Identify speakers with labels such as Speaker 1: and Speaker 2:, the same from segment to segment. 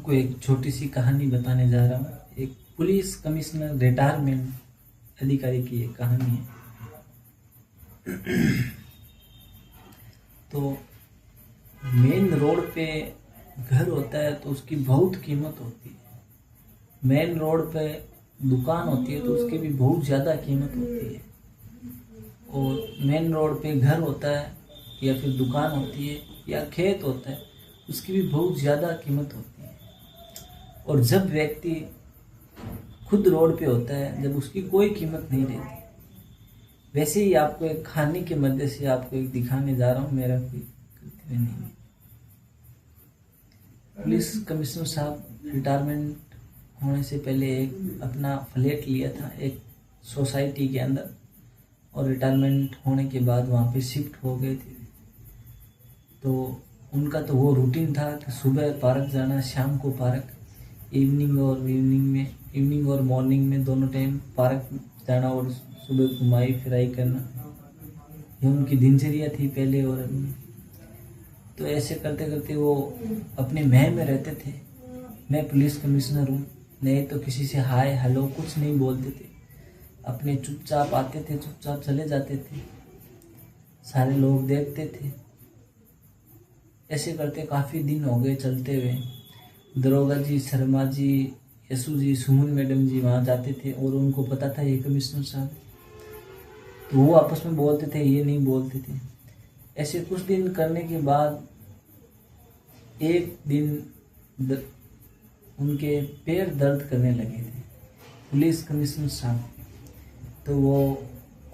Speaker 1: आपको एक छोटी सी कहानी बताने जा रहा हूँ। एक पुलिस कमिश्नर रिटायरमेंट अधिकारी की एक कहानी है। तो मेन रोड पे घर होता है तो उसकी बहुत कीमत होती है। मेन रोड पे दुकान होती है तो उसकी भी बहुत ज़्यादा कीमत होती है। और मेन रोड पे घर होता है या फिर दुकान होती है या खेत होता है, उसकी भी बहुत ज़्यादा कीमत होती है। और जब व्यक्ति खुद रोड पे होता है, जब उसकी कोई कीमत नहीं रहती। वैसे ही आपको एक कहानी के मध्य से आपको एक दिखाने जा रहा हूँ। मेरा कोई कर्तव्य नहीं है। पुलिस कमिश्नर साहब रिटायरमेंट होने से पहले एक अपना फ्लैट लिया था एक सोसाइटी के अंदर, और रिटायरमेंट होने के बाद वहाँ पे शिफ्ट हो गए थे। तो उनका तो वो रूटीन था कि सुबह पार्क जाना, शाम को पार्क, इवनिंग और मॉर्निंग में दोनों टाइम पार्क जाना और सुबह घुमाई फिराई करना। ये उनकी दिनचर्या थी पहले और अभी। तो ऐसे करते करते वो अपने महल में रहते थे। मैं पुलिस कमिश्नर हूँ, नहीं तो किसी से हाय हेलो कुछ नहीं बोलते थे। अपने चुपचाप आते थे, चुपचाप चले जाते थे, सारे लोग देखते थे। ऐसे करते काफ़ी दिन हो गए चलते हुए। दरोगा जी, शर्मा जी, यसु जी, सुमन मैडम जी वहाँ जाते थे और उनको पता था ये कमिश्नर साहब, तो वो आपस में बोलते थे, ये नहीं बोलते थे। ऐसे कुछ दिन करने के बाद एक दिन उनके पैर दर्द करने लगे थे पुलिस कमिश्नर साहब। तो वो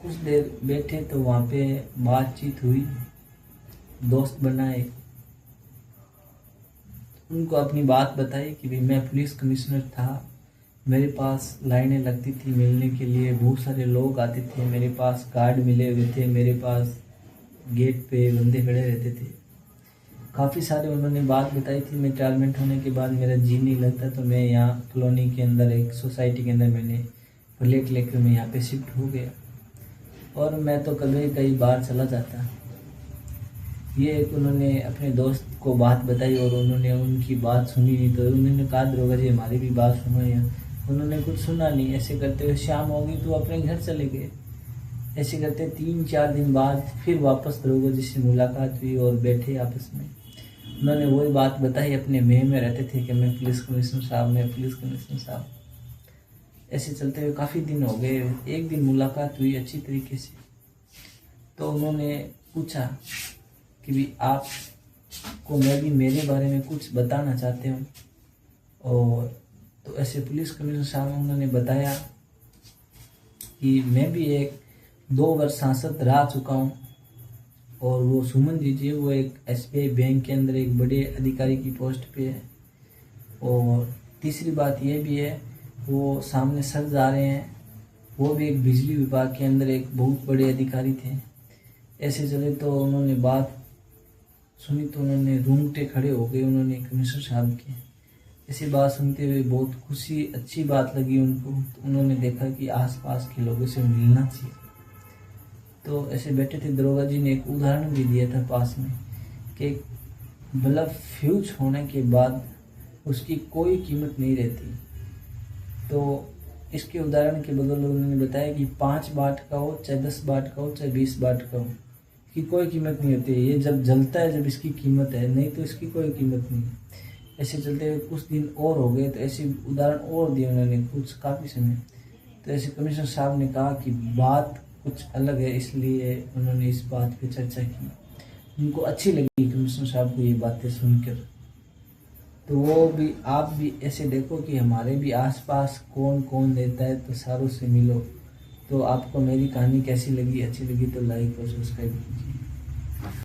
Speaker 1: कुछ देर बैठे तो वहाँ पे बातचीत हुई, दोस्त बनाए। उनको अपनी बात बताई कि भाई मैं पुलिस कमिश्नर था, मेरे पास लाइनें लगती थी मिलने के लिए, बहुत सारे लोग आते थे, मेरे पास कार्ड मिले हुए थे, मेरे पास गेट पे बंदे खड़े रहते थे। काफ़ी सारे उन्होंने बात बताई थी। मैं रिटायरमेंट होने के बाद मेरा जी नहीं लगता, तो मैं यहाँ कॉलोनी के अंदर एक सोसाइटी के अंदर मैंने फ्लैट लेकर मैं यहाँ पे शिफ्ट हो गया। और मैं तो कभी कई बार चला जाता। ये एक उन्होंने अपने दोस्त को बात बताई और उन्होंने उनकी बात सुनी नहीं। तो उन्होंने कहा दरोगा जी हमारी भी बात सुनो। या उन्होंने कुछ सुना नहीं। ऐसे करते हुए शाम हो गई तो अपने घर चले गए। ऐसे करते 3-4 दिन बाद फिर वापस दरोगा जी से मुलाकात हुई और बैठे आपस में। उन्होंने वही बात बताई, अपने में रहते थे कि मैं पुलिस कमिश्नर साहब, मैं पुलिस कमिश्नर साहब। ऐसे चलते हुए काफ़ी दिन हो गए। एक दिन मुलाकात हुई अच्छी तरीके से। तो उन्होंने पूछा कि भी आपको मैं भी मेरे बारे में कुछ बताना चाहते हूँ। और तो ऐसे पुलिस कमिश्नर साहब उन्होंने बताया कि मैं भी एक 2 वर्ष सांसद रह चुका हूँ। और वो सुमन जी वो एक SBI बैंक के अंदर एक बड़े अधिकारी की पोस्ट पे है। और तीसरी बात ये भी है, वो सामने सर जा रहे हैं, वो भी एक बिजली विभाग के अंदर एक बहुत बड़े अधिकारी थे। ऐसे चले तो उन्होंने बात सुनी तो उन्होंने रूंगटे खड़े हो गए उन्होंने कमिश्नर साहब के। ऐसी बात सुनते हुए बहुत खुशी, अच्छी बात लगी उनको। तो उन्होंने देखा कि आसपास के लोगों से मिलना चाहिए। तो ऐसे बैठे थे, दरोगा जी ने एक उदाहरण भी दिया था पास में कि बल्ब फ्यूज होने के बाद उसकी कोई कीमत नहीं रहती। तो इसके उदाहरण के बदले उन्होंने बताया कि 5 बाट का हो, चाहे 10 बाट का हो, चाहे 20 बाट का हो, की कोई कीमत नहीं होती। ये जब जलता है जब इसकी कीमत है, नहीं तो इसकी कोई कीमत नहीं। ऐसे चलते हुए कुछ दिन और हो गए तो ऐसे उदाहरण और दिए उन्होंने कुछ काफ़ी समय। तो ऐसे कमिश्नर साहब ने कहा कि बात कुछ अलग है, इसलिए उन्होंने इस बात पे चर्चा की। उनको अच्छी लगी कमिश्नर साहब को ये बातें सुनकर। तो वो भी, आप भी ऐसे देखो कि हमारे भी आसपास कौन कौन रहता है, तो सारों से मिलो। तो आपको मेरी कहानी कैसी लगी, अच्छी लगी तो लाइक और सब्सक्राइब कीजिए।